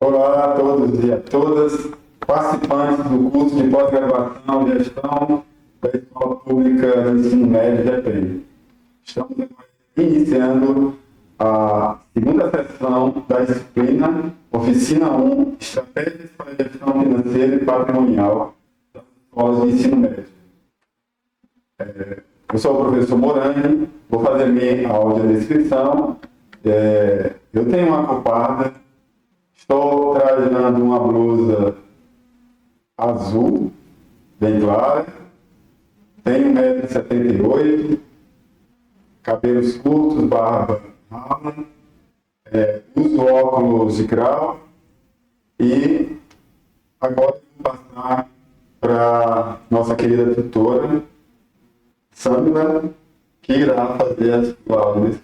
Olá a todos e a todas, participantes do curso de pós-graduação em Gestão da Escola Pública de Ensino Médio de EPEI. Estamos agora iniciando a segunda sessão da disciplina Oficina 1, Estratégias para a Gestão Financeira e Patrimonial das Escolas de Ensino Médio. Eu sou o professor Morani, vou fazer minha audiodescrição. Eu tenho uma coparda. Estou trajando uma blusa azul, bem clara, tenho 1,78 m, cabelos curtos, barba rala, uso óculos de grau e agora vou passar para nossa querida tutora, Sandra, que irá fazer as aulas.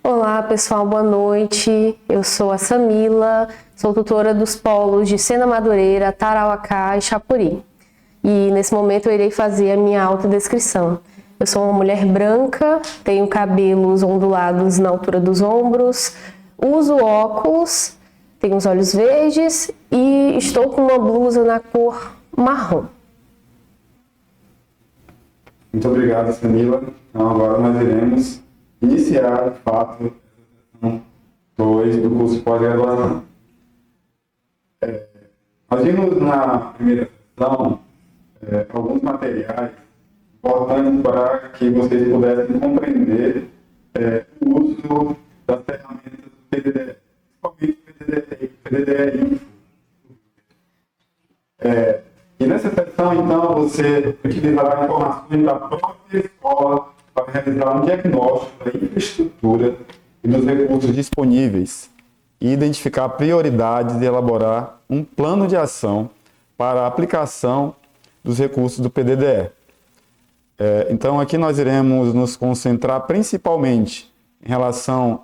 Olá pessoal, boa noite. Eu sou a Samila, sou tutora dos polos de Sena Madureira, Tarauacá e Chapuri. E nesse momento eu irei fazer a minha autodescrição. Eu sou uma mulher branca, tenho cabelos ondulados na altura dos ombros, uso óculos, tenho os olhos verdes e estou com uma blusa na cor marrom. Muito obrigado, Samila. Então agora nós iremos iniciar, de fato, a sessão 2 do curso de pós-graduação. Nós vimos na primeira sessão alguns materiais importantes para que vocês pudessem compreender o uso das ferramentas do PDDE, principalmente o PDDE Info. E nessa sessão, então, você utilizará informações da própria escola para realizar um diagnóstico da infraestrutura e dos recursos disponíveis e identificar prioridades e elaborar um plano de ação para a aplicação dos recursos do PDDE. Então, aqui nós iremos nos concentrar principalmente em relação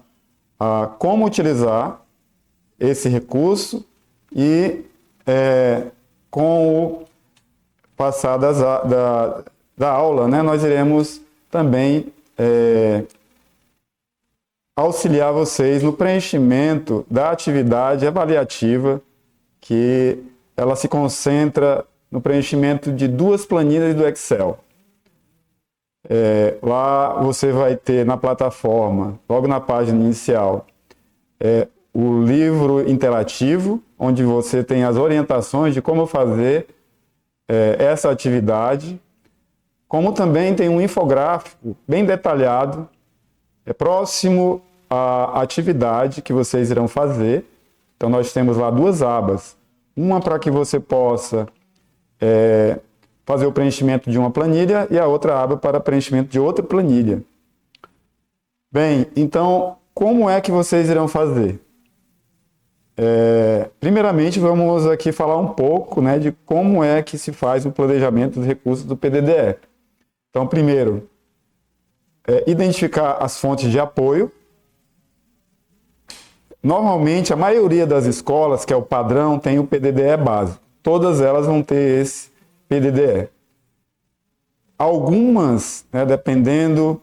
a como utilizar esse recurso e com o passar da aula, né, nós iremos também auxiliar vocês no preenchimento da atividade avaliativa, que ela se concentra no preenchimento de 2 planilhas do Excel. Lá você vai ter na plataforma, logo na página inicial, o livro interativo, onde você tem as orientações de como fazer essa atividade, como também tem um infográfico bem detalhado, próximo à atividade que vocês irão fazer. Então nós temos lá 2 abas, uma para que você possa fazer o preenchimento de uma planilha e a outra aba para preenchimento de outra planilha. Bem, então como é que vocês irão fazer? Primeiramente, vamos aqui falar um pouco, né, de como é que se faz o planejamento dos recursos do PDDE. Então, primeiro, identificar as fontes de apoio. Normalmente, a maioria das escolas, que é o padrão, tem o PDDE básico. Todas elas vão ter esse PDDE. Algumas, né, dependendo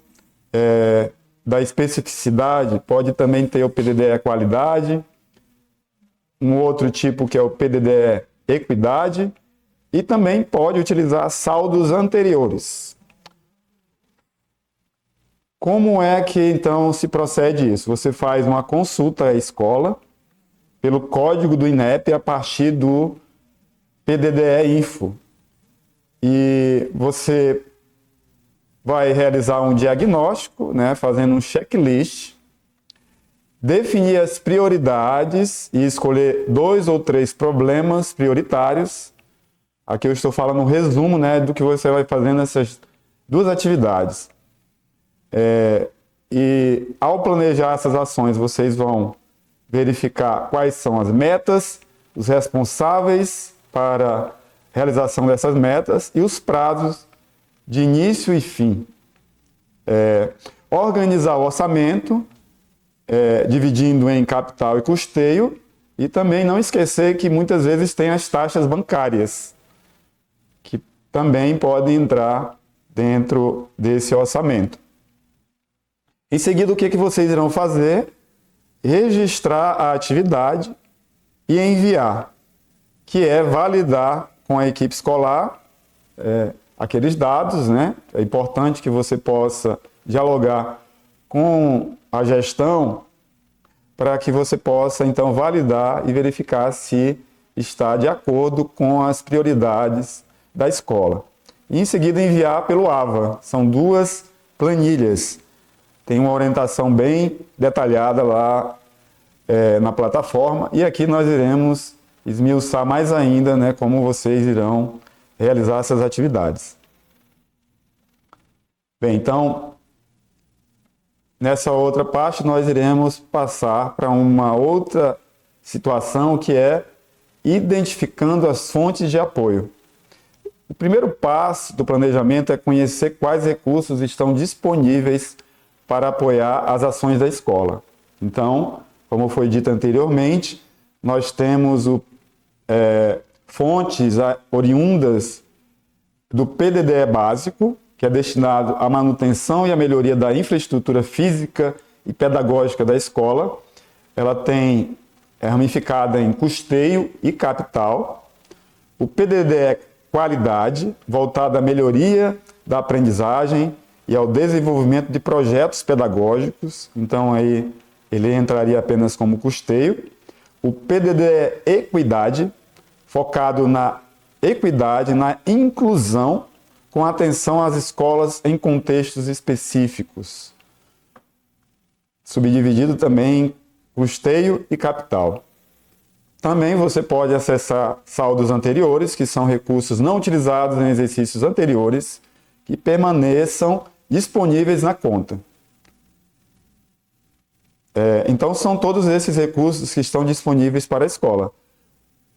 da especificidade, pode também ter o PDDE qualidade, um outro tipo que é o PDDE equidade, e também pode utilizar saldos anteriores. Como é que então se procede isso? Você faz uma consulta à escola pelo código do INEP a partir do PDDE Info. E você vai realizar um diagnóstico, né, fazendo um checklist, definir as prioridades e escolher 2 ou 3 problemas prioritários. Aqui eu estou falando um resumo, né, do que você vai fazer nessas 2 atividades. E ao planejar essas ações, vocês vão verificar quais são as metas, os responsáveis para a realização dessas metas e os prazos de início e fim. Organizar o orçamento, dividindo em capital e custeio, e também não esquecer que muitas vezes tem as taxas bancárias, que também podem entrar dentro desse orçamento. Em seguida, o que vocês irão fazer? registrar a atividade e enviar, que é validar com a equipe escolar aqueles dados, né? É importante que você possa dialogar com a gestão para que você possa, então, validar e verificar se está de acordo com as prioridades da escola. E, em seguida, enviar pelo AVA. São 2 planilhas. Tem uma orientação bem detalhada lá na plataforma. E aqui nós iremos esmiuçar mais ainda, né, como vocês irão realizar essas atividades. Bem, então, nessa outra parte nós iremos passar para uma outra situação que é identificando as fontes de apoio. O primeiro passo do planejamento é conhecer quais recursos estão disponíveis para apoiar as ações da escola. Então, como foi dito anteriormente, nós temos fontes oriundas do PDDE básico, que é destinado à manutenção e à melhoria da infraestrutura física e pedagógica da escola. Ela é ramificada em custeio e capital. O PDDE qualidade, voltado à melhoria da aprendizagem e ao desenvolvimento de projetos pedagógicos. Então, aí ele entraria apenas como custeio. O PDDE equidade, focado na equidade, na inclusão, com atenção às escolas em contextos específicos. Subdividido também em custeio e capital. Também você pode acessar saldos anteriores, que são recursos não utilizados em exercícios anteriores, que permaneçam disponíveis na conta. Então, são todos esses recursos que estão disponíveis para a escola.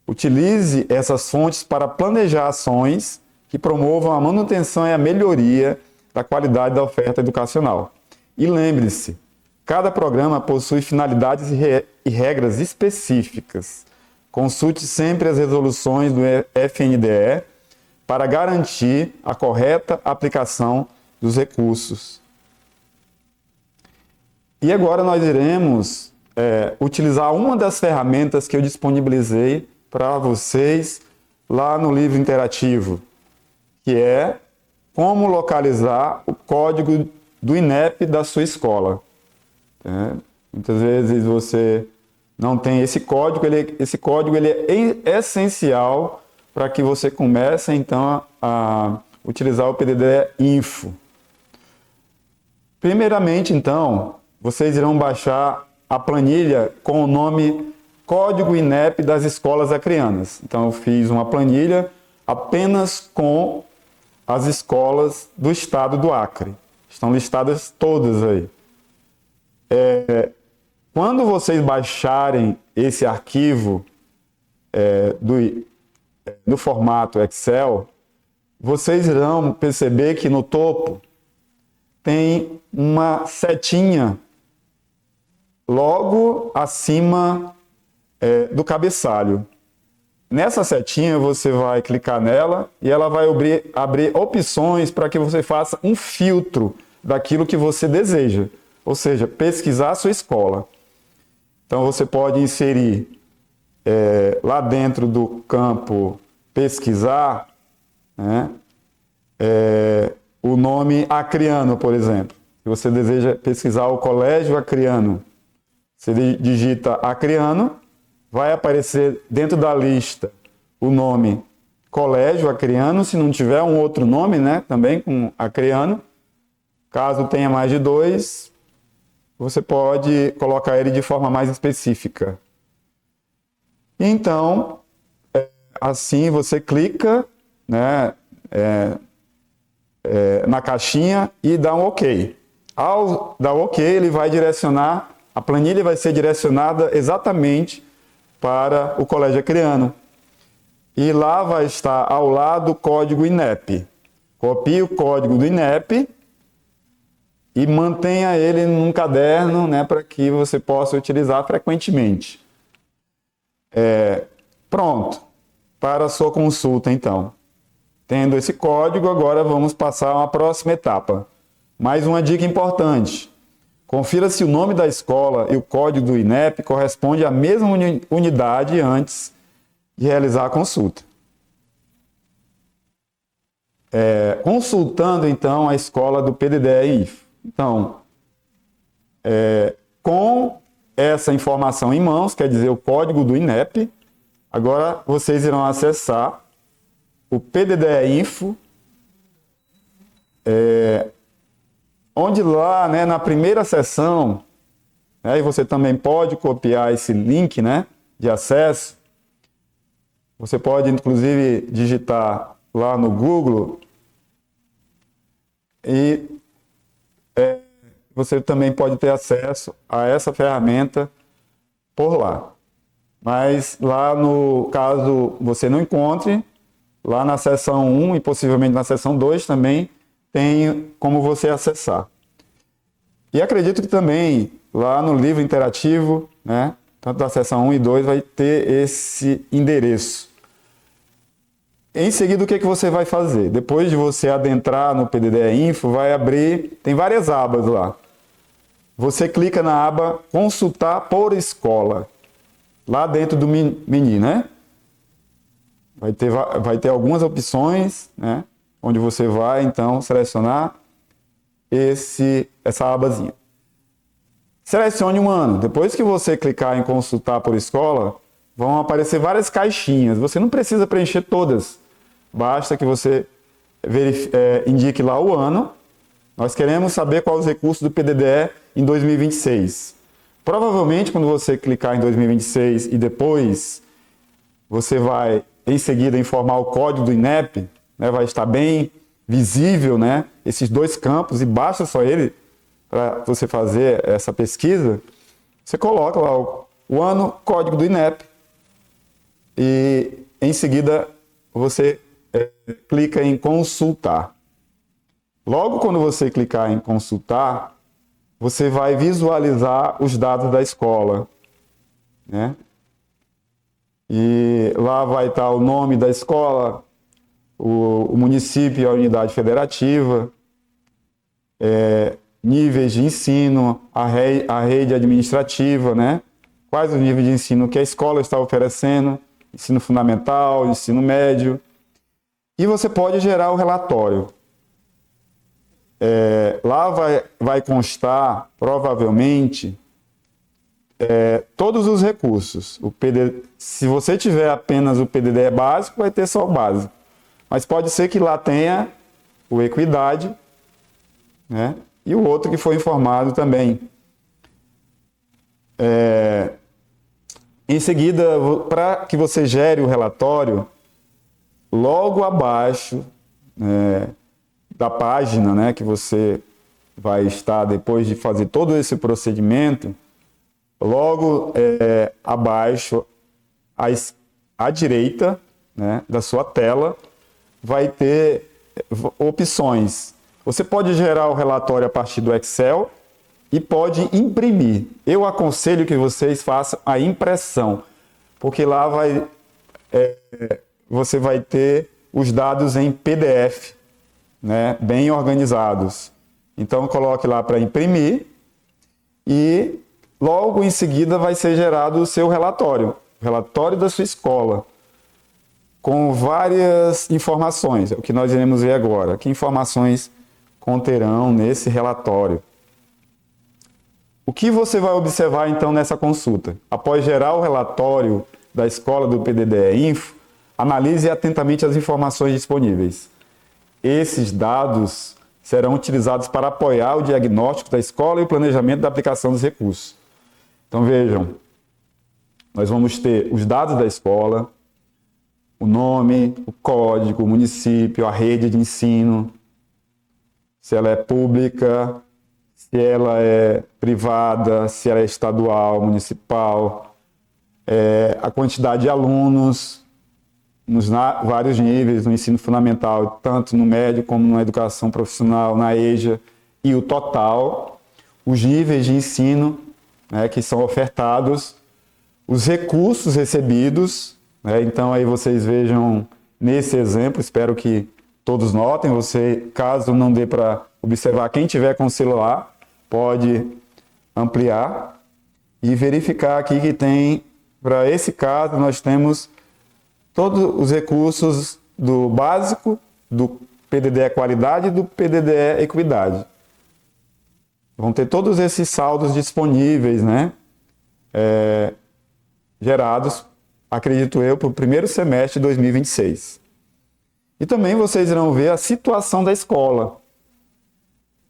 Utilize essas fontes para planejar ações que promovam a manutenção e a melhoria da qualidade da oferta educacional. E lembre-se, cada programa possui finalidades e regras específicas. Consulte sempre as resoluções do FNDE para garantir a correta aplicação dos recursos. E agora nós iremos utilizar uma das ferramentas que eu disponibilizei para vocês lá no livro interativo, que é como localizar o código do INEP da sua escola. Muitas vezes você não tem esse código, esse código é essencial para que você comece, então, a utilizar o PDDE Info. Primeiramente, então, vocês irão baixar a planilha com o nome Código INEP das Escolas Acreanas. Então, eu fiz uma planilha apenas com as escolas do estado do Acre. Estão listadas todas aí. Quando vocês baixarem esse arquivo no formato Excel, vocês irão perceber que no topo tem uma setinha logo acima do cabeçalho. Nessa setinha você vai clicar nela e ela vai abrir opções para que você faça um filtro daquilo que você deseja, ou seja, pesquisar a sua escola. Então você pode inserir lá dentro do campo pesquisar, né, o nome acreano, por exemplo. Se você deseja pesquisar o colégio acreano, você digita acreano, vai aparecer dentro da lista o nome colégio acreano, se não tiver um outro nome, né, também com acreano. Caso tenha mais de 2, você pode colocar ele de forma mais específica. Então, assim você clica, né, na caixinha e dá um OK. Ao dar o OK, ele vai direcionar, a planilha vai ser direcionada exatamente para o colégio acreano. E lá vai estar ao lado o código INEP. Copie o código do INEP e mantenha ele num caderno, né, para que você possa utilizar frequentemente. Pronto, para a sua consulta então. Tendo esse código, agora vamos passar a uma próxima etapa. Mais uma dica importante. Confira se o nome da escola e o código do INEP correspondem à mesma unidade antes de realizar a consulta. Consultando, então, a escola do PDDE-INFO. Então, com essa informação em mãos, quer dizer, o código do INEP, agora vocês irão acessar o PDDE-INFO, onde lá, né, na primeira seção, né, e você também pode copiar esse link, né, de acesso. Você pode, inclusive, digitar lá no Google e você também pode ter acesso a essa ferramenta por lá. Mas lá, no caso você não encontre, lá na seção 1 e possivelmente na seção 2 também tem como você acessar. E acredito que também lá no livro interativo, né, tanto da seção 1 e 2, vai ter esse endereço. Em seguida, o que você vai fazer? Depois de você adentrar no PDDE-INFO, vai abrir, tem várias abas lá. Você clica na aba Consultar por Escola, lá dentro do menu, né? Vai ter algumas opções, né? Onde você vai, então, selecionar essa abazinha. Selecione um ano. Depois que você clicar em Consultar por Escola, vão aparecer várias caixinhas. Você não precisa preencher todas. Basta que você indique lá o ano. Nós queremos saber quais os recursos do PDDE em 2026. Provavelmente, quando você clicar em 2026 e depois você vai, em seguida, informar o código do INEP, né, vai estar bem visível, né, esses dois campos, e basta só ele para você fazer essa pesquisa. Você coloca lá o ano, código do INEP, e em seguida você clica em consultar. Logo quando você clicar em consultar, você vai visualizar os dados da escola, né? E lá vai estar o nome da escola, o município e a unidade federativa, níveis de ensino, a rede administrativa, né? Quais os níveis de ensino que a escola está oferecendo, ensino fundamental, ensino médio. E você pode gerar o relatório. Lá vai constar, provavelmente, todos os recursos. Se você tiver apenas o PDDE básico, vai ter só o básico. Mas pode ser que lá tenha o Equidade, né? E o outro que foi informado também. Em seguida, para que você gere o relatório, logo abaixo da página, né, que você vai estar depois de fazer todo esse procedimento, logo abaixo, à direita, né, da sua tela, vai ter opções. Você pode gerar o relatório a partir do Excel e pode imprimir. Eu aconselho que vocês façam a impressão, porque lá você vai ter os dados em PDF, né, bem organizados. Então coloque lá para imprimir e logo em seguida vai ser gerado o seu relatório, o relatório da sua escola, com várias informações, é o que nós iremos ver agora. Que informações conterão nesse relatório? O que você vai observar então nessa consulta? Após gerar o relatório da escola do PDDE-INFO, analise atentamente as informações disponíveis. Esses dados serão utilizados para apoiar o diagnóstico da escola e o planejamento da aplicação dos recursos. Então vejam, nós vamos ter os dados da escola, o nome, o código, o município, a rede de ensino, se ela é pública, se ela é privada, se ela é estadual, municipal, a quantidade de alunos nos vários níveis, no ensino fundamental, tanto no médio como na educação profissional, na EJA, e o total, os níveis de ensino, né, que são ofertados, os recursos recebidos, né, então aí vocês vejam nesse exemplo, espero que todos notem, caso não dê para observar, quem tiver com o celular pode ampliar e verificar aqui que tem, para esse caso, nós temos todos os recursos do básico, do PDDE Qualidade e do PDDE Equidade. Vão ter todos esses saldos disponíveis, né? Gerados, acredito eu, para o primeiro semestre de 2026. E também vocês irão ver a situação da escola.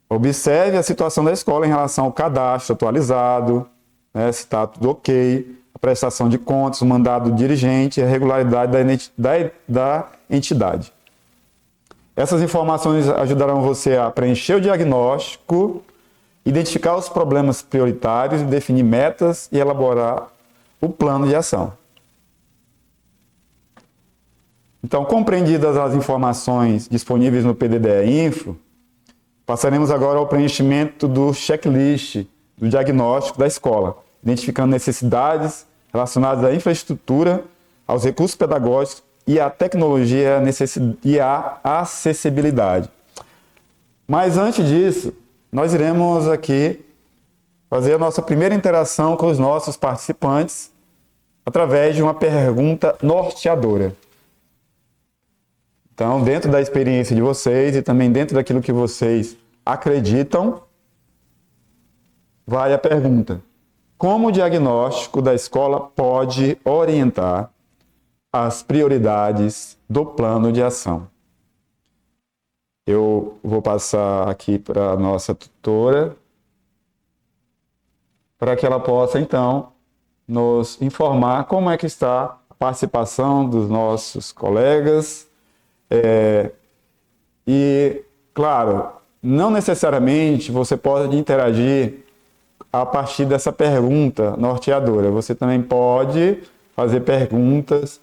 Observe a situação da escola em relação ao cadastro atualizado, né, se está tudo ok, a prestação de contas, o mandado do dirigente e a regularidade da entidade. Essas informações ajudarão você a preencher o diagnóstico, identificar os problemas prioritários, definir metas e elaborar o plano de ação. Então, compreendidas as informações disponíveis no PDDE Info, passaremos agora ao preenchimento do checklist do diagnóstico da escola, identificando necessidades relacionadas à infraestrutura, aos recursos pedagógicos e à tecnologia e à acessibilidade. Mas antes disso, nós iremos aqui fazer a nossa primeira interação com os nossos participantes através de uma pergunta norteadora. Então, dentro da experiência de vocês e também dentro daquilo que vocês acreditam, vai a pergunta: como o diagnóstico da escola pode orientar as prioridades do plano de ação? Eu vou passar aqui para a nossa tutora, para que ela possa, então, nos informar como é que está a participação dos nossos colegas. E, claro, não necessariamente você pode interagir a partir dessa pergunta norteadora. Você também pode fazer perguntas,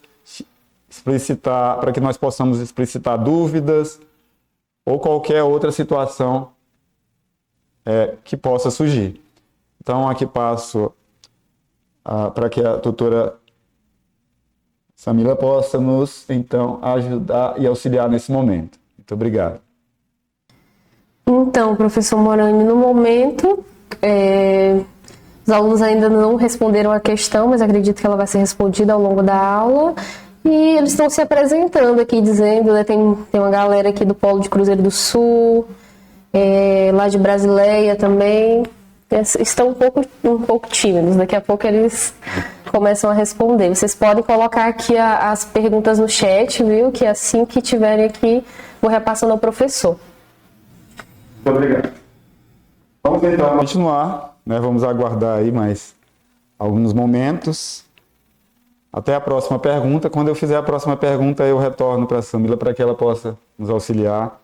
explicitar, para que nós possamos explicitar dúvidas ou qualquer outra situação que possa surgir. Então, aqui passo para que a tutora Samila possa nos, então, ajudar e auxiliar nesse momento. Muito obrigado. Então, professor Morani, no momento, os alunos ainda não responderam a questão, mas acredito que ela vai ser respondida ao longo da aula. E eles estão se apresentando aqui, dizendo, né, tem uma galera aqui do Polo de Cruzeiro do Sul, lá de Brasileia também. Estão um pouco tímidos, daqui a pouco eles começam a responder. Vocês podem colocar aqui as perguntas no chat, viu? Que assim que tiverem aqui, vou repassando ao professor. Muito obrigado. Vamos então continuar, né? Vamos aguardar aí mais alguns momentos até a próxima pergunta. Quando eu fizer a próxima pergunta, eu retorno para a Samila para que ela possa nos auxiliar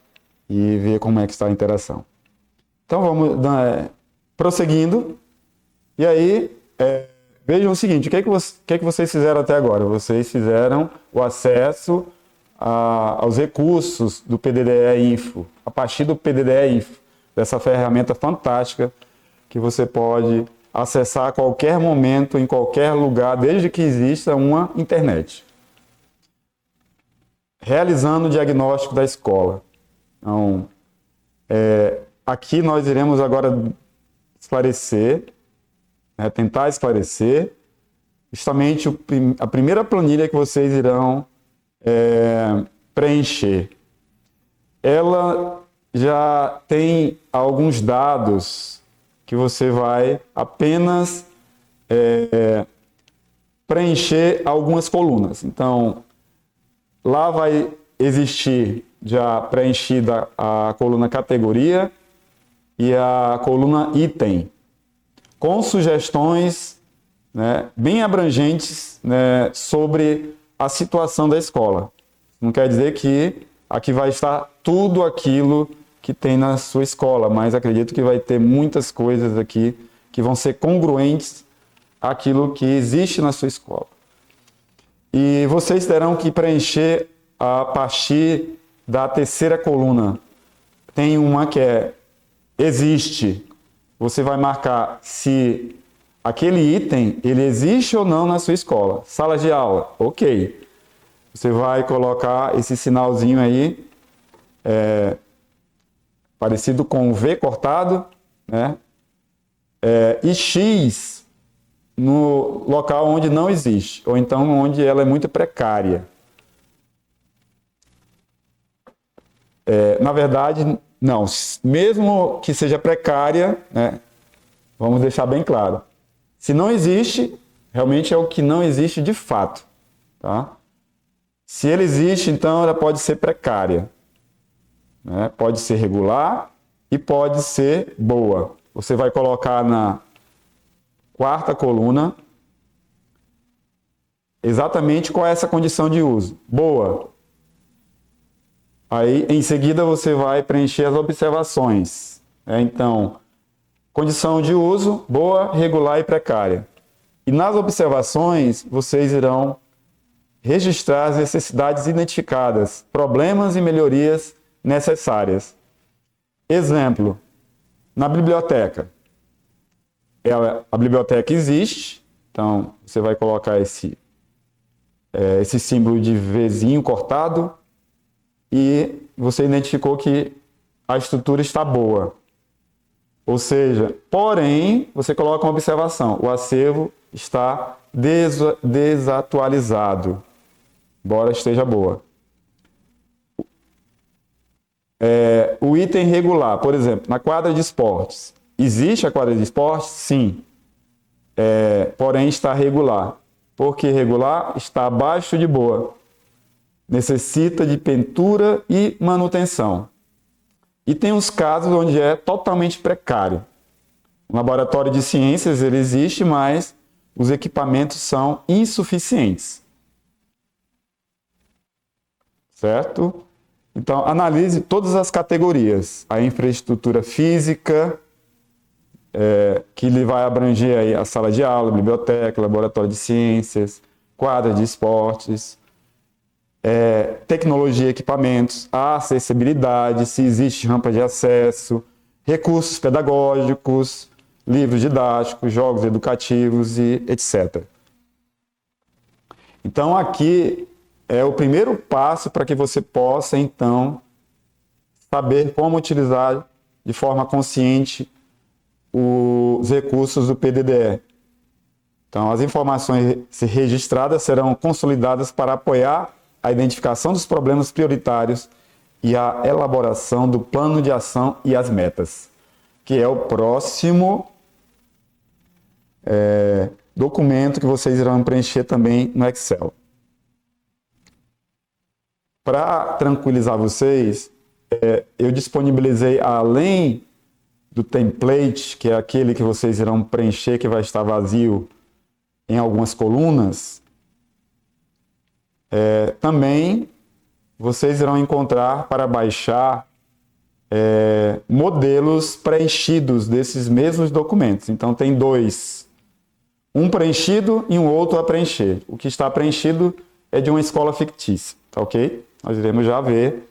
e ver como é que está a interação. Então vamos prosseguindo. E aí, vejam o seguinte, o que é que vocês fizeram até agora? Vocês fizeram o acesso aos recursos do PDDE Info, a partir do PDDE Info, dessa ferramenta fantástica que você pode acessar a qualquer momento, em qualquer lugar, desde que exista uma internet. Realizando o diagnóstico da escola. Então, aqui nós iremos agora esclarecer, tentar esclarecer, justamente a primeira planilha que vocês irão preencher. Ela já tem alguns dados que você vai apenas preencher algumas colunas. Então, lá vai existir já preenchida a coluna categoria e a coluna item, com sugestões, né, bem abrangentes, né, sobre a situação da escola. Não quer dizer que aqui vai estar tudo aquilo que tem na sua escola, mas acredito que vai ter muitas coisas aqui que vão ser congruentes àquilo que existe na sua escola. E vocês terão que preencher a partir da terceira coluna. Tem uma que existe. Você vai marcar se aquele item ele existe ou não na sua escola. Sala de aula, ok. Você vai colocar esse sinalzinho aí, parecido com o V cortado, né? e X no local onde não existe, ou então onde ela é muito precária. Na verdade, não. Mesmo que seja precária, né, vamos deixar bem claro. Se não existe, realmente é o que não existe de fato. Tá? Se ele existe, então ela pode ser precária. Né? Pode ser regular e pode ser boa. Você vai colocar na quarta coluna exatamente qual é essa condição de uso. Boa. Aí, em seguida, você vai preencher as observações. Então, condição de uso, boa, regular e precária. E nas observações, vocês irão registrar as necessidades identificadas, problemas e melhorias necessárias. Exemplo, na biblioteca. A biblioteca existe, então você vai colocar esse símbolo de Vzinho cortado e você identificou que a estrutura está boa. Ou seja, porém, você coloca uma observação, o acervo está desatualizado, embora esteja boa. O item regular, por exemplo, na quadra de esportes. Existe a quadra de esportes? Sim. Porém, está regular. Por que regular? Está abaixo de boa. Necessita de pintura e manutenção. E tem os casos onde é totalmente precário. O laboratório de ciências ele existe, mas os equipamentos são insuficientes. Certo? Então, analise todas as categorias. A infraestrutura física, que ele vai abranger aí a sala de aula, biblioteca, laboratório de ciências, quadra de esportes, tecnologia e equipamentos, a acessibilidade, se existe rampa de acesso, recursos pedagógicos, livros didáticos, jogos educativos e etc. Então, aqui é o primeiro passo para que você possa, então, saber como utilizar de forma consciente os recursos do PDDE. Então, as informações registradas serão consolidadas para apoiar a identificação dos problemas prioritários e a elaboração do plano de ação e as metas, que é o próximo documento que vocês irão preencher também no Excel. Para tranquilizar vocês, eu disponibilizei, além do template, que é aquele que vocês irão preencher, que vai estar vazio em algumas colunas, também vocês irão encontrar para baixar modelos preenchidos desses mesmos documentos. Então, tem dois. Um preenchido e um outro a preencher. O que está preenchido é de uma escola fictícia, tá ok? Nós iremos já ver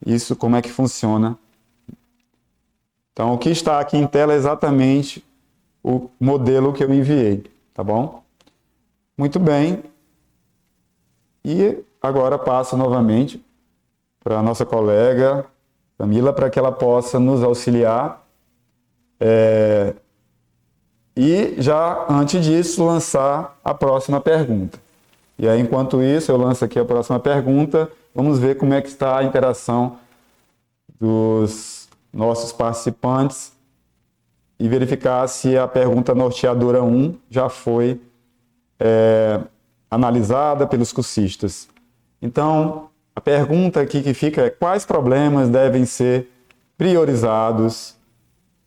isso, como é que funciona. Então, o que está aqui em tela é exatamente o modelo que eu enviei, tá bom? Muito bem. E agora passo novamente para a nossa colega Camila, para que ela possa nos auxiliar. E já, antes disso, lançar a próxima pergunta. E aí, enquanto isso, eu lanço aqui a próxima pergunta. Vamos ver como é que está a interação dos nossos participantes e verificar se a pergunta norteadora 1 já foi analisada pelos cursistas. Então, a pergunta aqui que fica é: quais problemas devem ser priorizados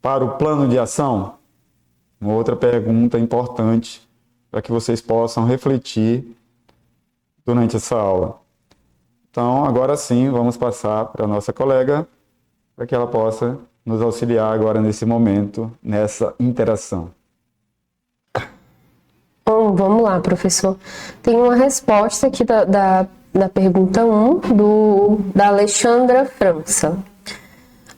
para o plano de ação? Uma outra pergunta importante para que vocês possam refletir durante essa aula. Então, agora sim, vamos passar para a nossa colega, para que ela possa nos auxiliar agora nesse momento, nessa interação. Bom, vamos lá, professor. Tem uma resposta aqui da pergunta 1, da Alexandra França.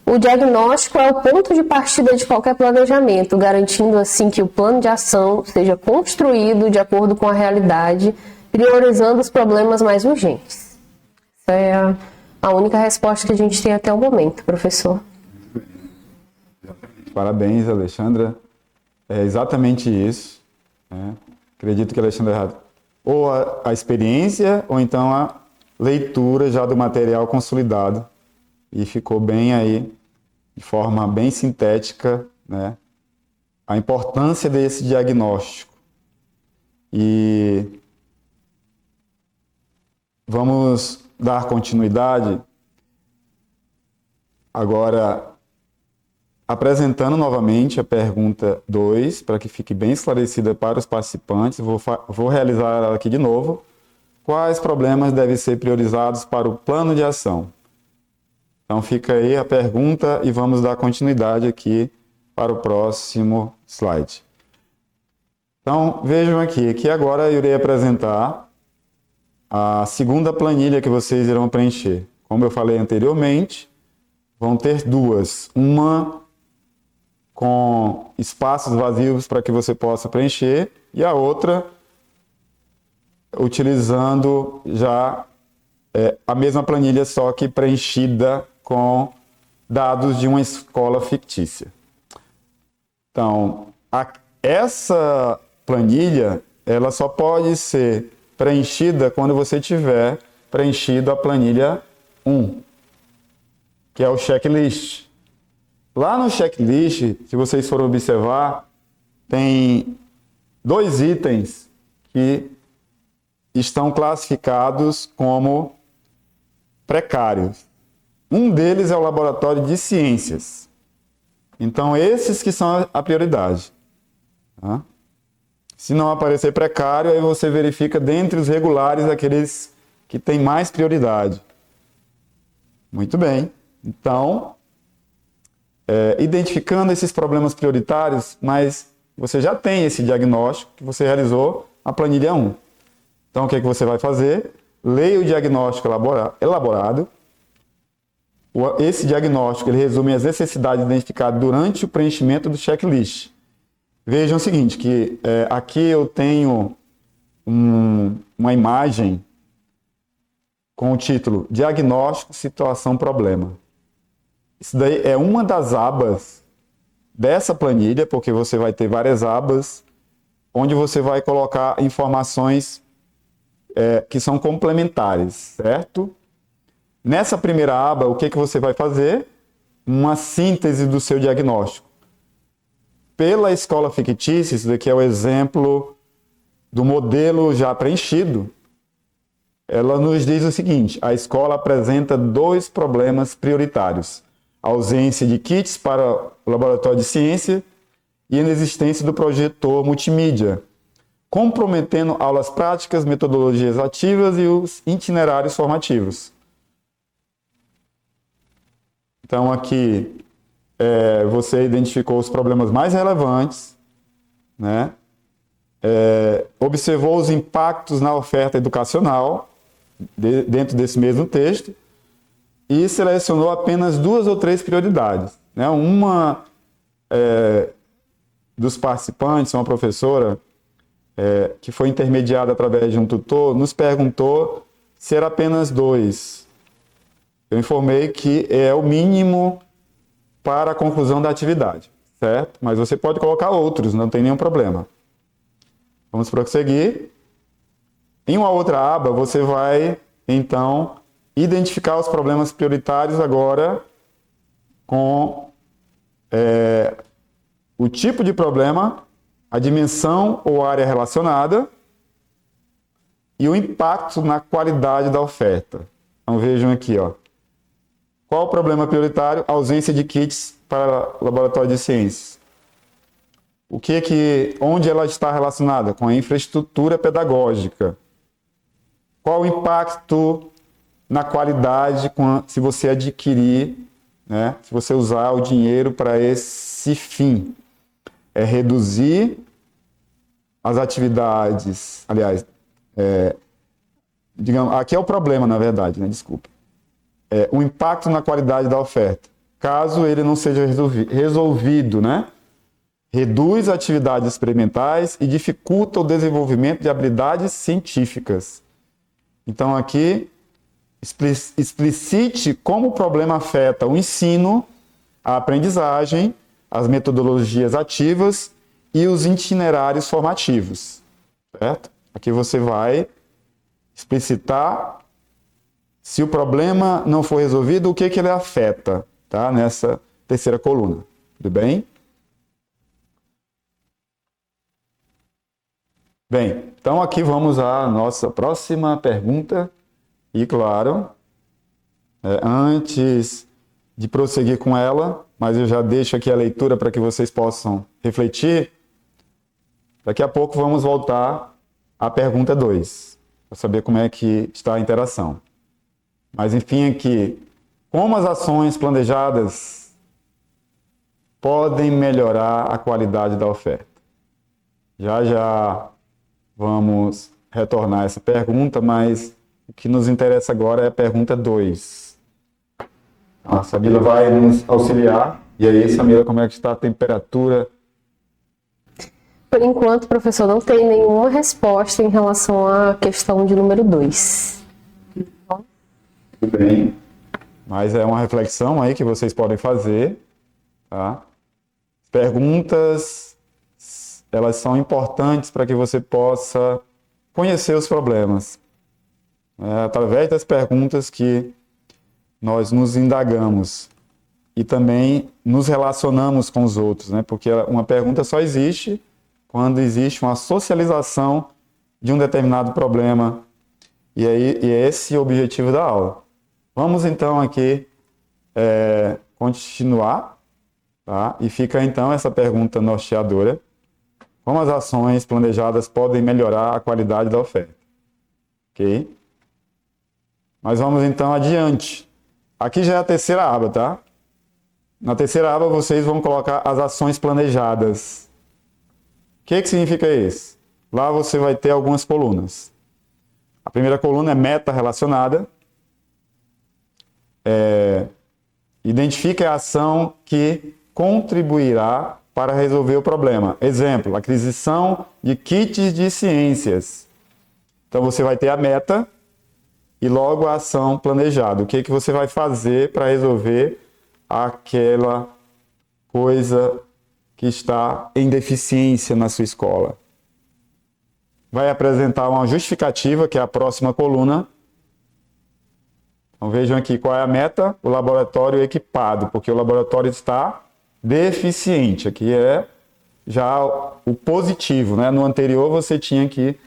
O diagnóstico é o ponto de partida de qualquer planejamento, garantindo assim que o plano de ação seja construído de acordo com a realidade, priorizando os problemas mais urgentes. Essa é a única resposta que a gente tem até o momento, professor. Parabéns, Alexandra. É exatamente isso, né? Acredito que Alexandre errado. Ou a experiência, ou então a leitura já do material consolidado. E ficou bem aí, de forma bem sintética, né? A importância desse diagnóstico. E vamos dar continuidade agora, apresentando novamente a pergunta 2, para que fique bem esclarecida para os participantes. Vou realizar ela aqui de novo. Quais problemas devem ser priorizados para o plano de ação? Então fica aí a pergunta e vamos dar continuidade aqui para o próximo slide. Então vejam aqui, que agora eu irei apresentar a segunda planilha que vocês irão preencher. Como eu falei anteriormente, vão ter duas. Uma com espaços vazios para que você possa preencher e a outra utilizando já a mesma planilha, só que preenchida com dados de uma escola fictícia. Então, essa planilha, ela só pode ser preenchida quando você tiver preenchido a planilha 1, que é o checklist. Lá no checklist, se vocês forem observar, tem 2 itens que estão classificados como precários. Um deles é o laboratório de ciências. Então, esses que são a prioridade. Tá? Se não aparecer precário, aí você verifica dentre os regulares aqueles que têm mais prioridade. Muito bem. Então, identificando esses problemas prioritários, mas você já tem esse diagnóstico que você realizou na planilha 1. Então, o que é que você vai fazer? Leia o diagnóstico elaborado. Esse diagnóstico ele resume as necessidades identificadas durante o preenchimento do checklist. Vejam o seguinte, que aqui eu tenho uma imagem com o título Diagnóstico, Situação, Problema. Isso daí é uma das abas dessa planilha, porque você vai ter várias abas, onde você vai colocar informações que são complementares, certo? Nessa primeira aba, o que você vai fazer? Uma síntese do seu diagnóstico. Pela escola fictícia, isso daqui é o exemplo do modelo já preenchido. Ela nos diz o seguinte: a escola apresenta 2 problemas prioritários: a ausência de kits para o laboratório de ciência e a inexistência do projetor multimídia, comprometendo aulas práticas, metodologias ativas e os itinerários formativos. Então, aqui você identificou os problemas mais relevantes, né? Observou os impactos na oferta educacional dentro desse mesmo texto e selecionou apenas 2 ou 3 prioridades, né? Uma dos participantes, uma professora, que foi intermediada através de um tutor, nos perguntou se era apenas 2. Eu informei que é o mínimo para a conclusão da atividade, certo? Mas você pode colocar outros, não tem nenhum problema. Vamos prosseguir. Em uma outra aba, você vai, então, identificar os problemas prioritários agora com o tipo de problema, a dimensão ou área relacionada e o impacto na qualidade da oferta. Então vejam aqui, ó. Qual o problema prioritário? Ausência de kits para laboratório de ciências. Onde ela está relacionada? Com a infraestrutura pedagógica. Qual o impacto na qualidade se você adquirir, né, se você usar o dinheiro para esse fim? É reduzir as atividades, aliás, digamos, aqui é o problema, na verdade, né, desculpa. O impacto na qualidade da oferta. Caso ele não seja resolvido, né? Reduz atividades experimentais e dificulta o desenvolvimento de habilidades científicas. Então, aqui, explicite como o problema afeta o ensino, a aprendizagem, as metodologias ativas e os itinerários formativos, certo? Aqui você vai explicitar se o problema não for resolvido, o que ele afeta, tá? Nessa terceira coluna, tudo bem? Bem, então aqui vamos à nossa próxima pergunta. E claro, antes de prosseguir com ela, mas eu já deixo aqui a leitura para que vocês possam refletir. Daqui a pouco vamos voltar à pergunta 2, para saber como é que está a interação. Mas enfim, aqui, como as ações planejadas podem melhorar a qualidade da oferta? Já vamos retornar a essa pergunta, mas o que nos interessa agora é a pergunta 2. A Samila vai nos auxiliar. E aí, Samila, como é que está a temperatura? Por enquanto, professor, não tem nenhuma resposta em relação à questão de número 2. Tudo bem. Mas é uma reflexão aí que vocês podem fazer, tá? Perguntas, elas são importantes para que você possa conhecer os problemas. É através das perguntas que nós nos indagamos e também nos relacionamos com os outros, né? Porque uma pergunta só existe quando existe uma socialização de um determinado problema, e é esse o objetivo da aula. Vamos então aqui continuar, tá? E fica então essa pergunta norteadora: como as ações planejadas podem melhorar a qualidade da oferta? Ok? Mas vamos então adiante. Aqui já é a terceira aba, tá? Na terceira aba vocês vão colocar as ações planejadas. O que significa isso? Lá você vai ter algumas colunas. A primeira coluna é meta relacionada. Identifique a ação que contribuirá para resolver o problema. Exemplo, aquisição de kits de ciências. Então você vai ter a meta e logo a ação planejada. O que você vai fazer para resolver aquela coisa que está em deficiência na sua escola? Vai apresentar uma justificativa, que é a próxima coluna. Então vejam aqui qual é a meta: o laboratório equipado, porque o laboratório está deficiente. Aqui é já o positivo, né? No anterior você tinha que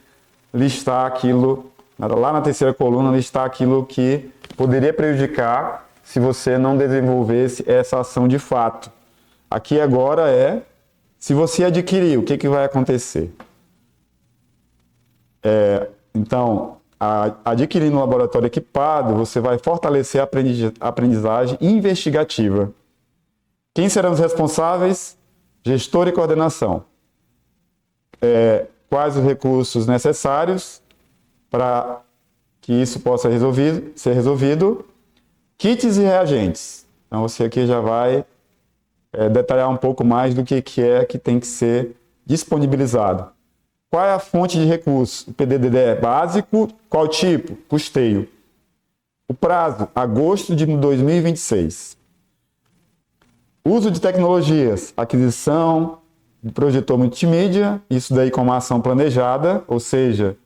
listar aquilo, lá na terceira coluna, listar aquilo que poderia prejudicar se você não desenvolvesse essa ação de fato. Aqui agora é, se você adquirir, o que vai acontecer? Então, adquirindo um laboratório equipado, você vai fortalecer a aprendizagem investigativa. Quem serão os responsáveis? Gestor e coordenação. Quais os recursos necessários para que isso possa ser resolvido? Kits e reagentes. Então você aqui já vai detalhar um pouco mais do que tem que ser disponibilizado. Qual é a fonte de recursos? O PDD é básico. Qual tipo? Custeio. O prazo? Agosto de 2026. Uso de tecnologias, aquisição de projetor multimídia, isso daí com uma ação planejada, ou seja,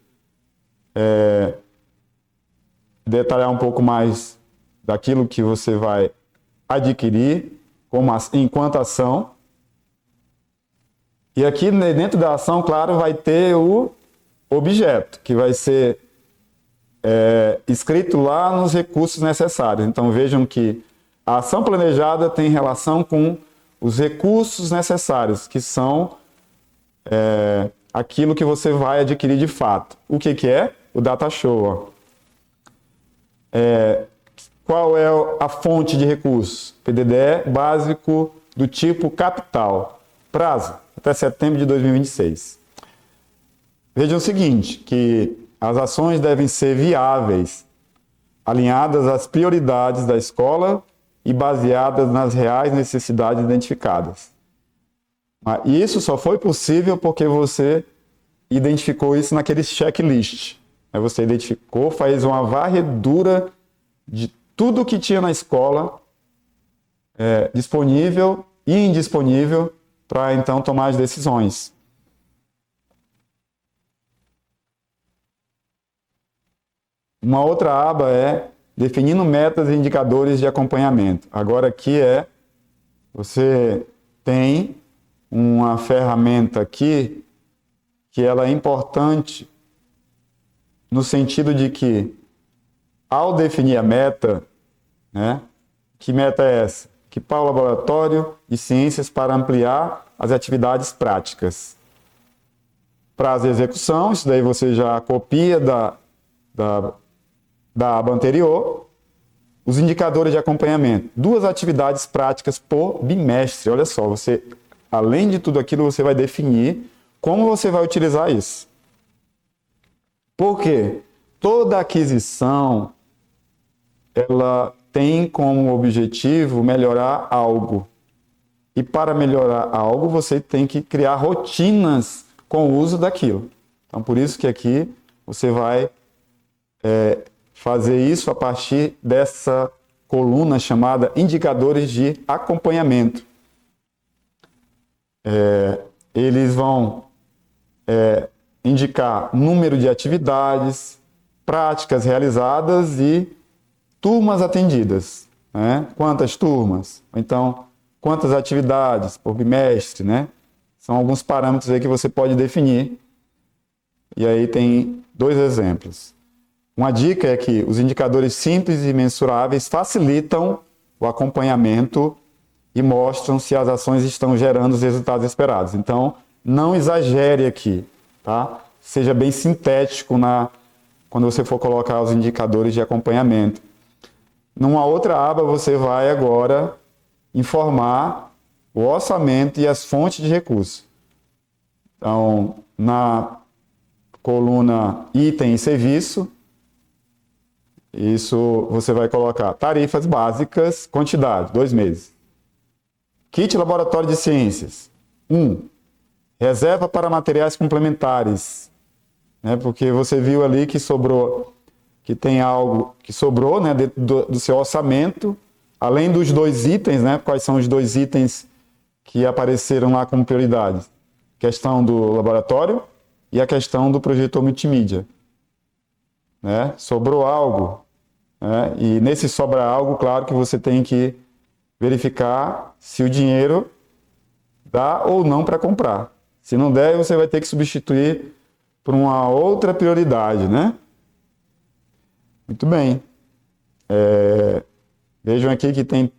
detalhar um pouco mais daquilo que você vai adquirir enquanto ação. E aqui dentro da ação, claro, vai ter o objeto, que vai ser escrito lá nos recursos necessários. Então vejam que a ação planejada tem relação com os recursos necessários, que são aquilo que você vai adquirir de fato. O que é? O data show. Qual é a fonte de recursos? PDD básico do tipo capital. Prazo, até setembro de 2026. Vejam o seguinte, que as ações devem ser viáveis, alinhadas às prioridades da escola e baseadas nas reais necessidades identificadas. E isso só foi possível porque você identificou isso naquele checklist. Você identificou, fez uma varredura de tudo que tinha na escola, disponível e indisponível. para então tomar as decisões. Uma outra aba é definindo metas e indicadores de acompanhamento. Agora aqui você tem uma ferramenta aqui que ela é importante no sentido de que, ao definir a meta, né, que meta é essa? Equipar o laboratório de ciências para ampliar as atividades práticas. Prazo de execução, isso daí você já copia da aba anterior. Os indicadores de acompanhamento. 2 atividades práticas por bimestre. Olha só, você, além de tudo aquilo, você vai definir como você vai utilizar isso. Por quê? Toda aquisição, ela tem como objetivo melhorar algo. E para melhorar algo, você tem que criar rotinas com o uso daquilo. Então, por isso que aqui você vai fazer isso a partir dessa coluna chamada indicadores de acompanhamento. Eles vão indicar número de atividades, práticas realizadas e turmas atendidas, né? Quantas turmas? Ou então, quantas atividades por bimestre, né? São alguns parâmetros aí que você pode definir. E aí tem 2 exemplos. Uma dica é que os indicadores simples e mensuráveis facilitam o acompanhamento e mostram se as ações estão gerando os resultados esperados. Então, não exagere aqui, tá? Seja bem sintético quando você for colocar os indicadores de acompanhamento. Numa outra aba, você vai agora informar o orçamento e as fontes de recursos. Então, na coluna item e serviço, isso você vai colocar tarifas básicas, quantidade, 2 meses. Kit laboratório de ciências, 1. Reserva para materiais complementares, né? Porque você viu ali que sobrou, que tem algo que sobrou, né, dentro do seu orçamento, além dos 2 itens, né? Quais são os 2 itens que apareceram lá como prioridades? Questão do laboratório e a questão do projetor multimídia. Né? Sobrou algo, né? E nesse sobra algo, claro que você tem que verificar se o dinheiro dá ou não para comprar. Se não der, você vai ter que substituir por uma outra prioridade, né? Muito bem. Vejam aqui que tem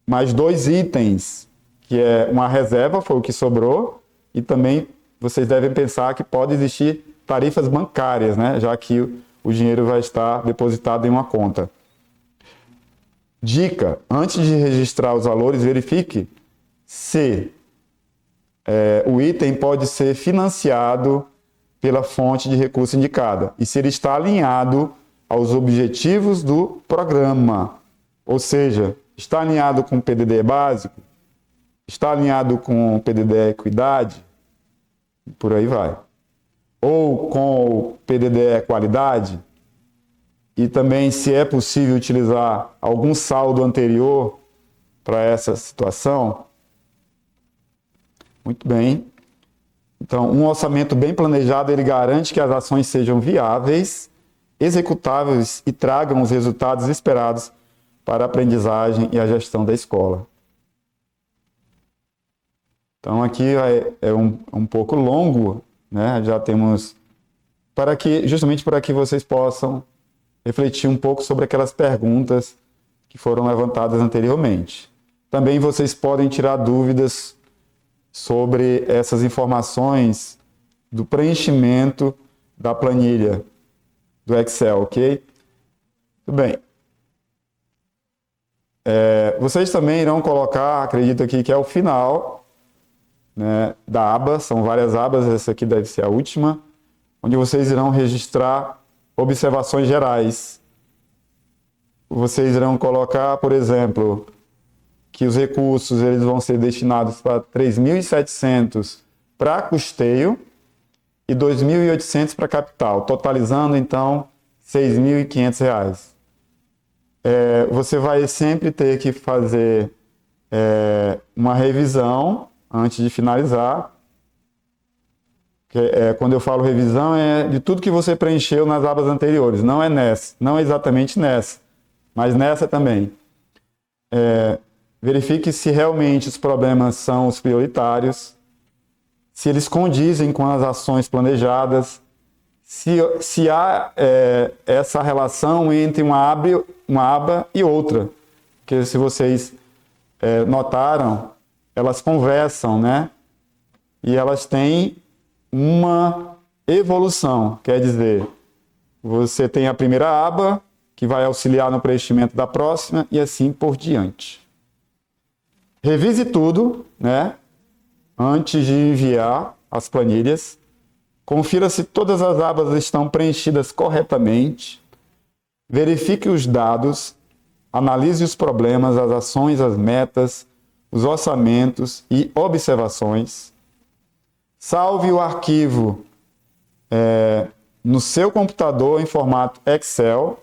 mais 2 itens, que é uma reserva, foi o que sobrou, e também vocês devem pensar que pode existir tarifas bancárias, né? Já que o dinheiro vai estar depositado em uma conta. Dica: antes de registrar os valores, verifique se o item pode ser financiado pela fonte de recurso indicada e se ele está alinhado aos objetivos do programa. Ou seja, está alinhado com o PDD básico, está alinhado com o PDD equidade, por aí vai. Ou com o PDD qualidade, e também se é possível utilizar algum saldo anterior para essa situação. Muito bem. Então, um orçamento bem planejado, ele garante que as ações sejam viáveis, executáveis e tragam os resultados esperados para a aprendizagem e a gestão da escola. Então, aqui é um pouco longo, né? Já temos justamente para que vocês possam refletir um pouco sobre aquelas perguntas que foram levantadas anteriormente. Também vocês podem tirar dúvidas sobre essas informações do preenchimento da planilha do Excel, ok? Tudo bem. Vocês também irão colocar, acredito aqui que é o final, né, da aba, são várias abas, essa aqui deve ser a última, onde vocês irão registrar observações gerais. Vocês irão colocar, por exemplo, que os recursos eles vão ser destinados para 3.700 para custeio e 2.800 para capital, totalizando então R$6.500. Você vai sempre ter que fazer uma revisão antes de finalizar. Quando eu falo revisão, é de tudo que você preencheu nas abas anteriores. Não é nessa, não é exatamente nessa, mas nessa também. Verifique se realmente os problemas são os prioritários, se eles condizem com as ações planejadas, se há essa relação entre uma aba e outra. Porque se vocês notaram, elas conversam, né? E elas têm uma evolução, quer dizer, você tem a primeira aba, que vai auxiliar no preenchimento da próxima, e assim por diante. Revise tudo, né? Antes de enviar as planilhas. Confira se todas as abas estão preenchidas corretamente. Verifique os dados. Analise os problemas, as ações, as metas, os orçamentos e observações. Salve o arquivo no seu computador em formato Excel.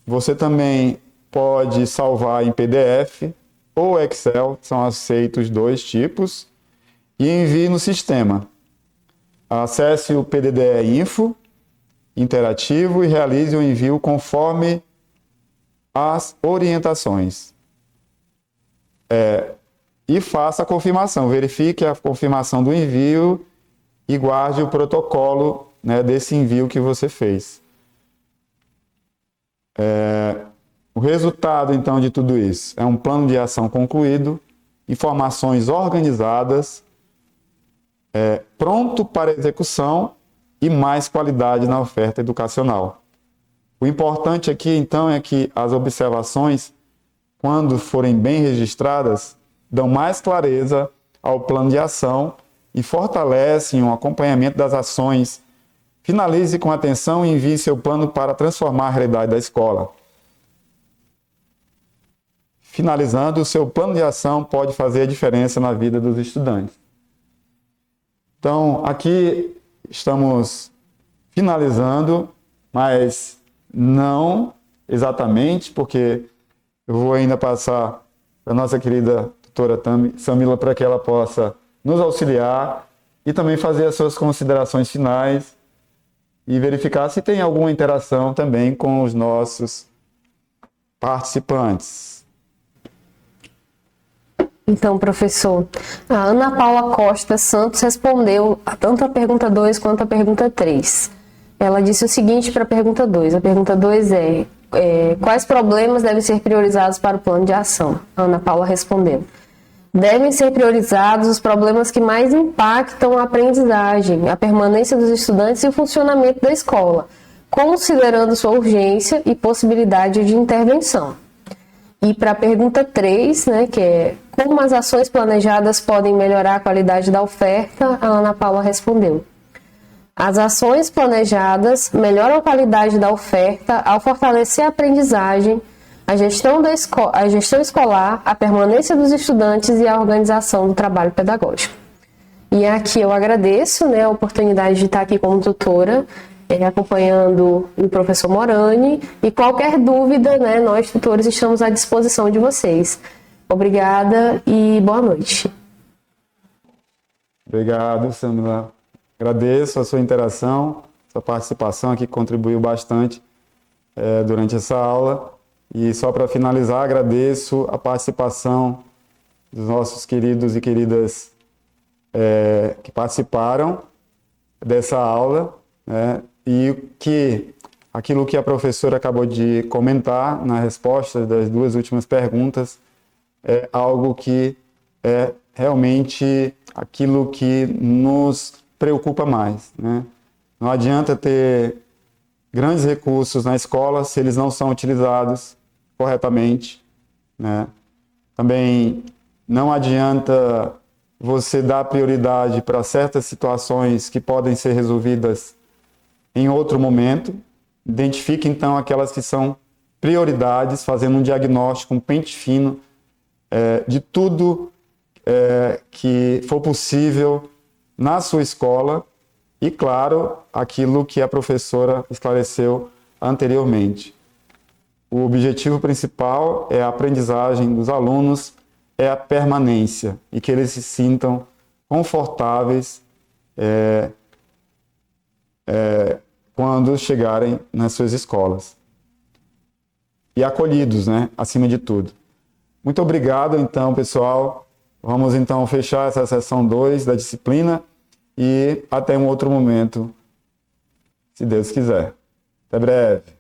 Você também pode salvar em PDF ou Excel, são aceitos dois tipos, e envie no sistema. Acesse o PDDE Info interativo e realize o envio conforme as orientações. E faça a confirmação, verifique a confirmação do envio e guarde o protocolo, né, desse envio que você fez. O resultado, então, de tudo isso é um plano de ação concluído, informações organizadas, pronto para execução e mais qualidade na oferta educacional. O importante aqui, então, é que as observações, quando forem bem registradas, dão mais clareza ao plano de ação e fortalecem o acompanhamento das ações. Finalize com atenção e envie seu plano para transformar a realidade da escola. Finalizando, o seu plano de ação pode fazer a diferença na vida dos estudantes. Então, aqui estamos finalizando, mas não exatamente, porque eu vou ainda passar para a nossa querida doutora Samila para que ela possa nos auxiliar e também fazer as suas considerações finais e verificar se tem alguma interação também com os nossos participantes. Então, professor, a Ana Paula Costa Santos respondeu tanto a pergunta 2 quanto a pergunta 3. Ela disse o seguinte para a pergunta 2. A pergunta 2 quais problemas devem ser priorizados para o plano de ação? A Ana Paula respondeu: devem ser priorizados os problemas que mais impactam a aprendizagem, a permanência dos estudantes e o funcionamento da escola, considerando sua urgência e possibilidade de intervenção. E para a pergunta 3, né, que é como as ações planejadas podem melhorar a qualidade da oferta, a Ana Paula respondeu: as ações planejadas melhoram a qualidade da oferta ao fortalecer a aprendizagem, a gestão escolar, a permanência dos estudantes e a organização do trabalho pedagógico. E aqui eu agradeço, né, a oportunidade de estar aqui como tutora, acompanhando o professor Morani, e qualquer dúvida, né, nós tutores estamos à disposição de vocês. Obrigada e boa noite. Obrigado, Samila. Agradeço a sua interação, sua participação aqui contribuiu bastante durante essa aula. E só para finalizar, agradeço a participação dos nossos queridos e queridas que participaram dessa aula, né? E que aquilo que a professora acabou de comentar na resposta das duas últimas perguntas é algo que é realmente aquilo que nos preocupa mais, né? Não adianta ter grandes recursos na escola se eles não são utilizados corretamente, né? Também não adianta você dar prioridade para certas situações que podem ser resolvidas em outro momento. Identifique então aquelas que são prioridades, fazendo um diagnóstico, um pente fino de tudo que for possível na sua escola e, claro, aquilo que a professora esclareceu anteriormente. O objetivo principal é a aprendizagem dos alunos é a permanência e que eles se sintam confortáveis quando chegarem nas suas escolas. E acolhidos, né? Acima de tudo. Muito obrigado, então, pessoal. Vamos, então, fechar essa sessão 2 da disciplina e até um outro momento, se Deus quiser. Até breve.